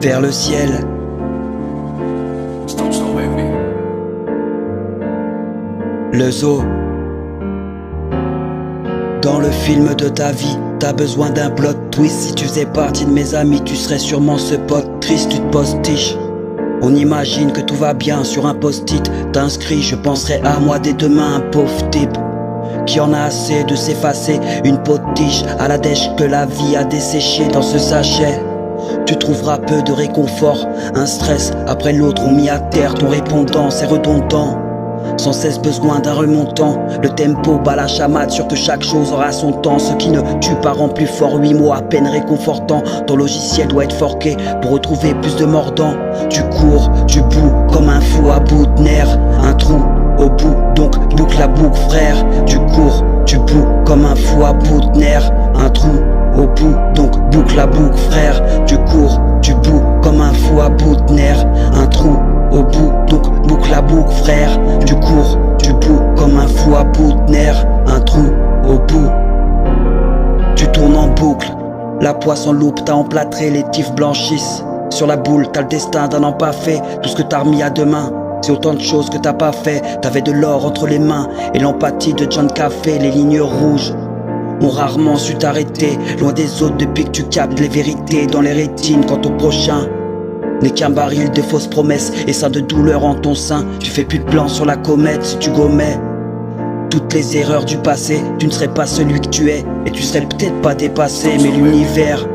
vers le ciel. Le zoo. Dans le film de ta vie, t'as besoin d'un plot twist. Si tu faisais partie de mes amis, tu serais sûrement ce pote triste, tu te postiches. On imagine que tout va bien sur un post-it. T'inscris, je penserai à moi dès demain, un pauvre type qui en a assez de s'effacer. Une potiche à la dèche que la vie a desséché dans ce sachet. Tu trouveras peu de réconfort, un stress après l'autre ont mis à terre ton répondant, c'est redondant. Sans cesse besoin d'un remontant, le tempo bat la chamade, sûr que chaque chose aura son temps. Ce qui ne tue pas rend plus fort, 8 mots à peine réconfortant. Ton logiciel doit être forqué pour retrouver plus de mordants. Tu cours, tu boues comme un fou à bout de nerfs. Un trou au bout, donc boucle la boucle frère. Tu cours, tu boues comme un fou à bout de nerfs. Un trou au bout, donc boucle la boucle frère. Tu cours, tu boues comme un fou à bout de nerfs. Un trou au bout, donc boucle la boucle frère. Tu cours, tu boues comme un fou à bout de nerfs. Un trou au bout. Tu tournes en boucle, la poisse en loupe t'a emplâtré, les tifs blanchissent. Sur la boule, t'as le destin d'un an pas fait. Tout ce que t'as remis à demain, c'est autant de choses que t'as pas fait. T'avais de l'or entre les mains et l'empathie de John Café. Les lignes rouges ont rarement su t'arrêter, loin des autres depuis que tu captes les vérités dans les rétines. Quant au prochain n'est qu'un baril de fausses promesses et ça de douleur en ton sein. Tu fais plus de plan sur la comète. Si tu gommais toutes les erreurs du passé, tu ne serais pas celui que tu es. Et tu serais peut-être pas dépassé, mais l'univers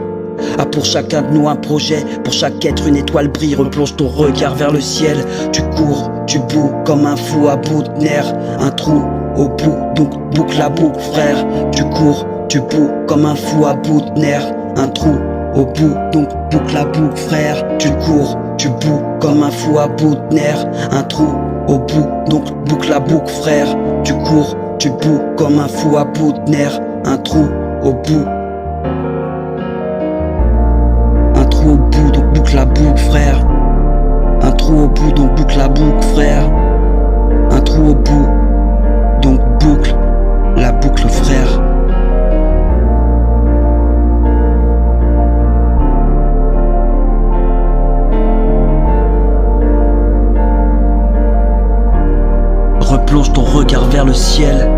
a pour chacun de nous un projet. Pour chaque être une étoile brille, replonge ton regard vers le ciel. Tu cours, tu boues comme un fou à bout de nerfs. Un trou au bout, donc boucle la boucle frère. Tu cours, tu boues comme un fou à bout de nerfs. Un trou au bout, donc boucle la boucle frère. Tu cours, tu boues comme un fou à bout de nerfs. Un trou au bout, donc boucle la boucle frère. Tu cours, tu boues comme un fou à bout de nerfs. Un trou au bout. Un trou au bout, donc boucle la boucle frère. Un trou au bout, donc boucle la boucle frère. Un trou au bout, donc boucle la boucle frère. Replonge ton regard vers le ciel.